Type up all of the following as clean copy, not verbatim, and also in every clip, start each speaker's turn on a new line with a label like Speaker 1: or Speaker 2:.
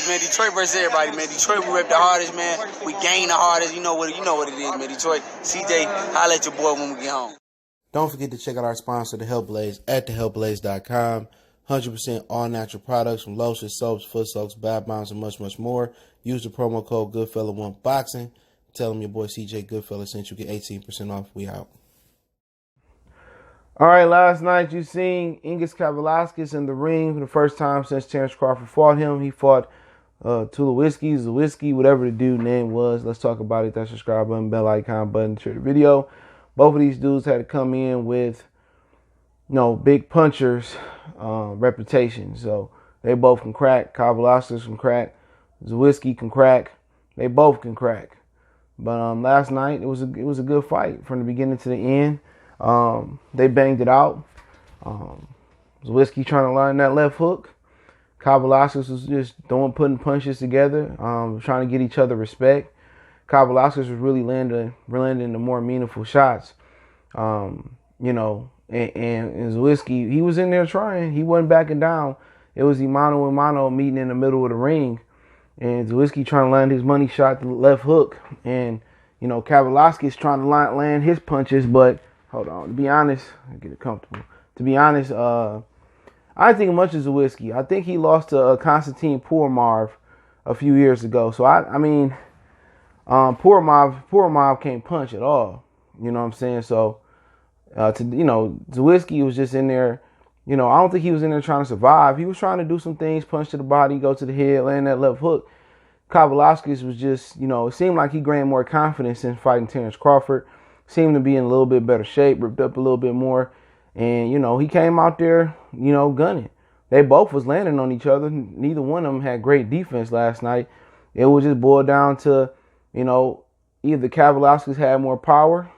Speaker 1: man. Detroit versus everybody, man. Detroit, we rep the hardest, man. We gain the hardest. You know what it is, man. Detroit, CJ, holla at your boy when we get home.
Speaker 2: Don't forget to check out our sponsor, The Health Blaze, at thehealthblaze.com. 100% all-natural products from lotions, soaps, foot soaks, bath bombs, and much, much more. Use the promo code Goodfella1Boxing. Tell them your boy CJ Goodfella sent you. Get 18% off. We out.
Speaker 3: All right, last night you seen Kavaliauskas in the ring for the first time since Terrence Crawford fought him. He fought Zewski, whatever the dude name was. Let's talk about it. That subscribe button, bell icon button, share the video. Both of these dudes had to come in with, big punchers reputation. So they both can crack. Kavaliauskas can crack. Zewski can crack. They both can crack. But last night it was a good fight from the beginning to the end. They banged it out. Zewski trying to line that left hook. Kavaliauskas was just putting punches together, trying to get each other respect. Kavaliauskas was really landing the more meaningful shots. And Zewski, he was in there trying. He wasn't backing down. It was mano a mano meeting in the middle of the ring. And Zewski trying to land his money shot, the left hook. And, Kavaliauskas trying to land his punches. But, hold on, to be honest, I'll get it comfortable. To be honest, I didn't think much of Zewski. I think he lost to Konstantin Pourmarv a few years ago. So, Pourmarv can't punch at all. You know what I'm saying? So, Zewski was just in there. I don't think he was in there trying to survive. He was trying to do some things, punch to the body, go to the head, land that left hook. Kavaliauskas was just, it seemed like he gained more confidence in fighting Terrence Crawford. Seemed to be in a little bit better shape, ripped up a little bit more. And, he came out there, gunning. They both was landing on each other. Neither one of them had great defense last night. It was just boiled down to, either Kavaliauskas had more power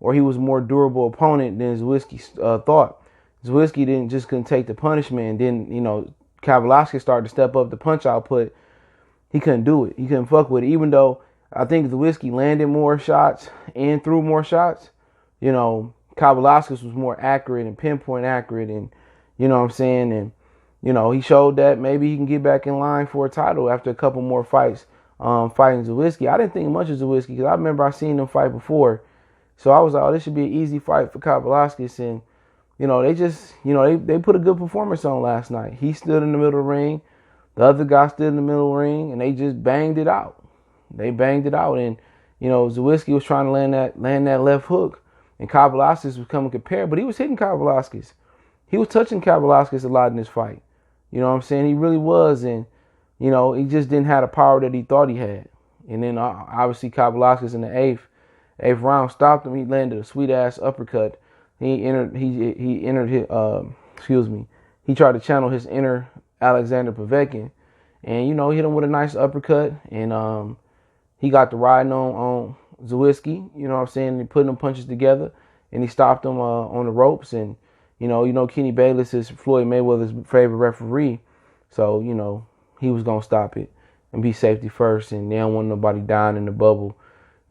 Speaker 3: or he was a more durable opponent than Zewski thought. Zewski couldn't take the punishment. And then, Kavaliauskas started to step up the punch output. He couldn't do it. He couldn't fuck with it. Even though I think Zewski landed more shots and threw more shots, Kavaliauskas was more accurate and pinpoint accurate. And, you know what I'm saying? And, he showed that maybe he can get back in line for a title after a couple more fights fighting Zewski. I didn't think much of Zewski because I remember I seen him fight before. So I was like, oh, this should be an easy fight for Kavaliauskas. And, they just, they put a good performance on last night. He stood in the middle of the ring. The other guy stood in the middle of the ring, and they just banged it out. They banged it out. And, Zewski was trying to land that left hook. And Kavaliauskas was coming compared, but he was hitting Kavaliauskas. He was touching Kavaliauskas a lot in this fight. You know what I'm saying? He really was. And, he just didn't have the power that he thought he had. And then, obviously, Kavaliauskas in the eighth round stopped him. He landed a sweet-ass uppercut. He tried to channel his inner Alexander Povetkin. And, he hit him with a nice uppercut. And he got the riding on Zewski, you know what I'm saying? He put them punches together. And he stopped him on the ropes. And, Kenny Bayless is Floyd Mayweather's favorite referee. So, he was going to stop it and be safety first. And they don't want nobody dying in the bubble,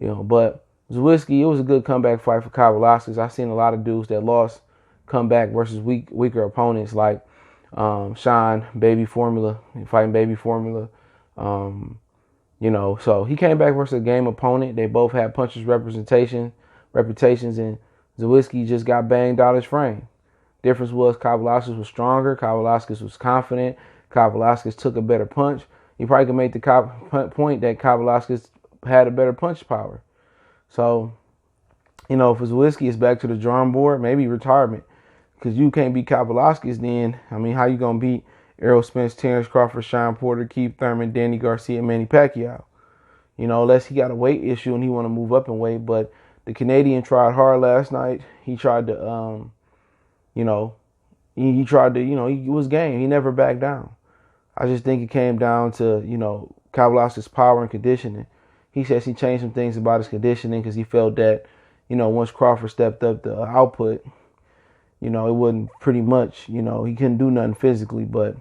Speaker 3: But Zewski, it was a good comeback fight for Kavaliauskas. I've seen a lot of dudes that lost come back versus weaker opponents like Sean Baby Formula, fighting Baby Formula. So he came back versus a game opponent. They both had punches reputations, and Zewski just got banged out his frame. Difference was Kavaliauskas was stronger. Kavaliauskas was confident. Kavaliauskas took a better punch. You probably could make the point that Kavaliauskas had a better punch power. So, for Zewski, it's back to the drawing board, maybe retirement. Because you can't beat Kavaliauskas then. How you going to beat Errol Spence, Terrence Crawford, Sean Porter, Keith Thurman, Danny Garcia, Manny Pacquiao? Unless he got a weight issue and he want to move up in weight. But the Canadian tried hard last night. He tried to, he was game. He never backed down. I just think it came down to, Kavaliauskas' power and conditioning. He says he changed some things about his conditioning because he felt that, once Crawford stepped up the output, it wasn't pretty much, he couldn't do nothing physically. But,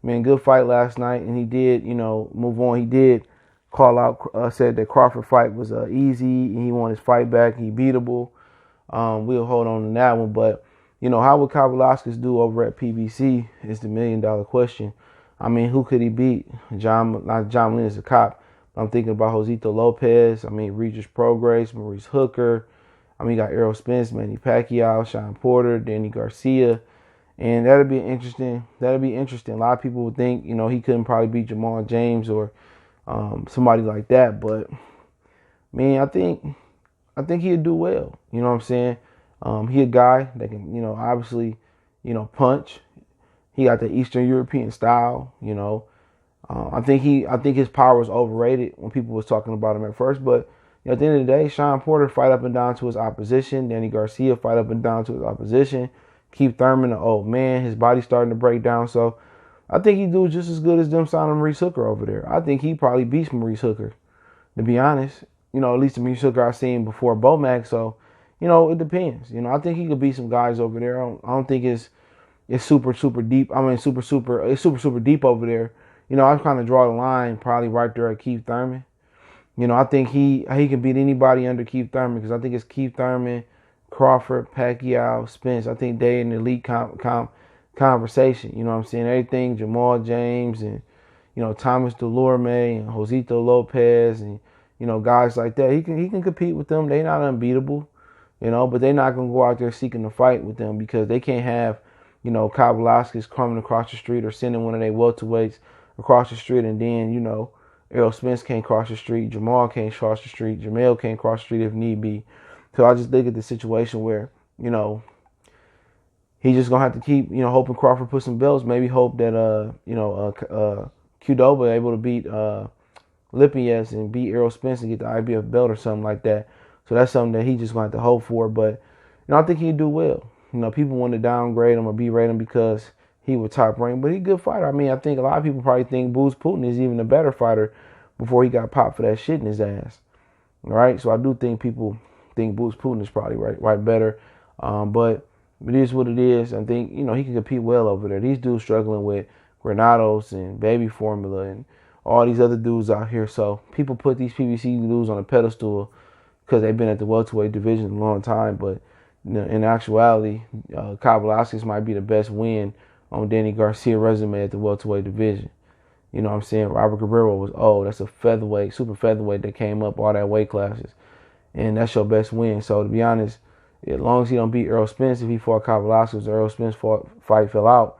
Speaker 3: man, good fight last night. And he did, move on. He did call out, said that Crawford fight was easy and he won his fight back. He beatable. We'll hold on to that one. But, how would Kavaliauskas do over at PBC is the $1 million question. I mean, who could he beat? Not John Molina's a cop. But I'm thinking about Josito Lopez. I mean, Regis Prograis, Maurice Hooker. I mean, you got Errol Spence, Manny Pacquiao, Sean Porter, Danny Garcia. And that'll be interesting. A lot of people would think, he couldn't probably beat Jamal James or somebody like that. But, man, I think he'd do well. You know what I'm saying? He a guy that can, obviously, punch. He got the Eastern European style, I think his power was overrated when people was talking about him at first. But at the end of the day, Sean Porter fight up and down to his opposition. Danny Garcia fight up and down to his opposition. Keith Thurman, the old man, his body's starting to break down. So I think he do just as good as them signing Maurice Hooker over there. I think he probably beats Maurice Hooker, to be honest. At least the Maurice Hooker I've seen before Bomac. So, it depends. I think he could beat some guys over there. I don't think it's super deep. I mean, it's super deep over there. I kind of draw the line probably right there at Keith Thurman. I think he can beat anybody under Keith Thurman because I think it's Keith Thurman, Crawford, Pacquiao, Spence. I think they in the elite conversation. You know what I'm saying? Everything, Jamal James and, Thomas Delorme and Josito Lopez and, guys like that. He can compete with them. They're not unbeatable, but they're not going to go out there seeking to fight with them because they can't have, Kavaliauskas coming across the street or sending one of their welterweights across the street and then, Errol Spence can't cross the street, Jamal can't cross the street, Jamel can't cross the street if need be. So I just look at the situation where, he's just gonna have to keep, hoping Crawford puts some belts. Maybe hope that Qdoba able to beat Lipinets and beat Errol Spence and get the IBF belt or something like that. So that's something that he just gonna have to hope for. But I think he'd do well. People want to downgrade him or berate him because he was top ranked, but he's a good fighter. I mean, I think a lot of people probably think Boots Putin is even a better fighter before he got popped for that shit in his ass. All right, so I do think people think Boots Putin is probably right better. But it is what it is. I think, he can compete well over there. These dudes struggling with Granados and Baby Formula and all these other dudes out here. So people put these PBC dudes on a pedestal because they've been at the welterweight division a long time. But in actuality, Kavaliauskas might be the best win on Danny Garcia resume at the welterweight division. You know what I'm saying? Robert Guerrero was old. That's a featherweight, super featherweight that came up all that weight classes. And that's your best win. So to be honest, as long as he don't beat Errol Spence, if he fought Kavaliauskas, Errol Spence fight fell out,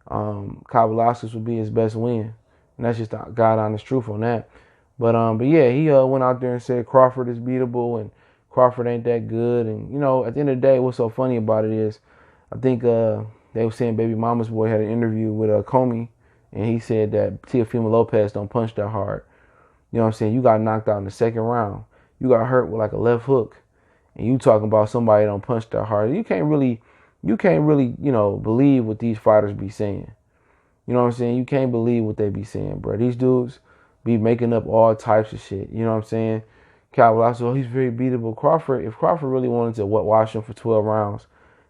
Speaker 3: Kavaliauskas would be his best win. And that's just the God honest truth on that. But yeah, he went out there and said Crawford is beatable and Crawford ain't that good. And, at the end of the day, what's so funny about it is I think they were saying Baby Mama's boy had an interview with Comey, and he said that Teofimo Lopez don't punch that hard. You know what I'm saying? You got knocked out in the second round. You got hurt with like a left hook, and you talking about somebody don't punch that hard. You can't really, believe what these fighters be saying. You know what I'm saying? You can't believe what they be saying, bro. These dudes be making up all types of shit. You know what I'm saying? Kavaliauskas, he's very beatable. Crawford, if Crawford really wanted to watch him for 12 rounds,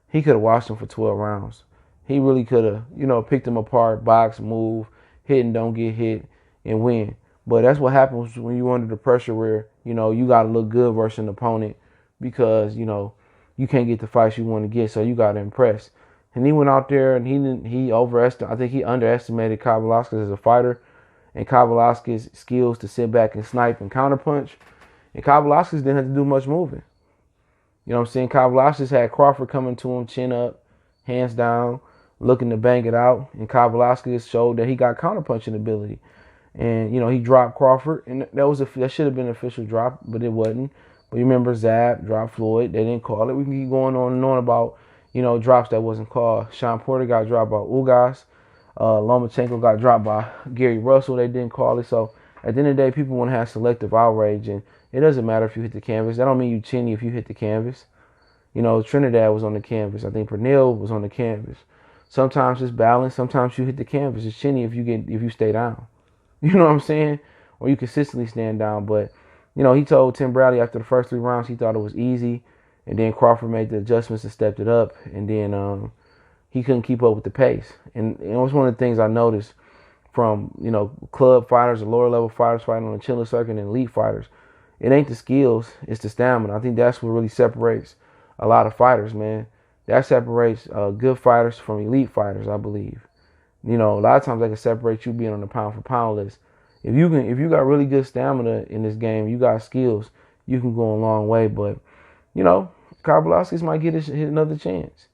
Speaker 3: he could have watched him for 12 rounds. He really could have, picked him apart, box, move, hit and don't get hit, and win. But that's what happens when you're under the pressure where, you got to look good versus an opponent because, you can't get the fights you want to get, so you got to impress. And he went out there and I think he underestimated Kavaliauskas as a fighter and Kavaliauskas' skills to sit back and snipe and counterpunch. And Kavaliauskas didn't have to do much moving. You know what I'm saying? Kavaliauskas had Crawford coming to him, chin up, hands down, looking to bang it out. And Kavaliauskas showed that he got counterpunching ability. And, he dropped Crawford. And that should have been an official drop, but it wasn't. But you remember Zab dropped Floyd. They didn't call it. We can keep going on and on about, drops that wasn't called. Sean Porter got dropped by Ugas. Lomachenko got dropped by Gary Russell. They didn't call it. So at the end of the day, people want to have selective outrage. And it doesn't matter if you hit the canvas. That don't mean you chinny if you hit the canvas. Trinidad was on the canvas. I think Pernell was on the canvas. Sometimes it's balanced. Sometimes you hit the canvas. It's chinny if you stay down. You know what I'm saying? Or you consistently stand down. But, he told Tim Bradley after the first 3 rounds he thought it was easy. And then Crawford made the adjustments and stepped it up. And then he couldn't keep up with the pace. And it was one of the things I noticed from, club fighters or lower level fighters fighting on the Chiller circuit and elite fighters. It ain't the skills, it's the stamina. I think that's what really separates a lot of fighters, man. That separates good fighters from elite fighters, I believe. You know, a lot of times that can separate you being on the pound for pound list. If you got really good stamina in this game, you got skills, you can go a long way. But, you know, Kavaliauskas might get another chance.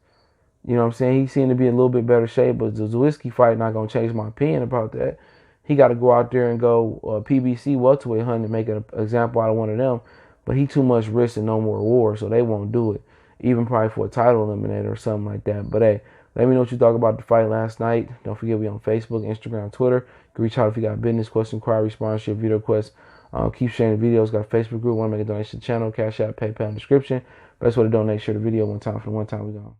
Speaker 3: You know what I'm saying? He seemed to be in a little bit better shape, but the Zewski fight not going to change my opinion about that. He got to go out there and go PBC welterweight hunting and make an example out of one of them. But he too much risk and no more reward, so they won't do it. Even probably for a title eliminator or something like that. But hey, let me know what you thought about the fight last night. Don't forget we on Facebook, Instagram, Twitter. You can reach out if you got business, question, inquiry, sponsorship, video requests. Keep sharing the videos. Got a Facebook group. Want to make a donation to the channel? Cash App, PayPal in the description. Best way to donate, share the video one time for the one time we gone.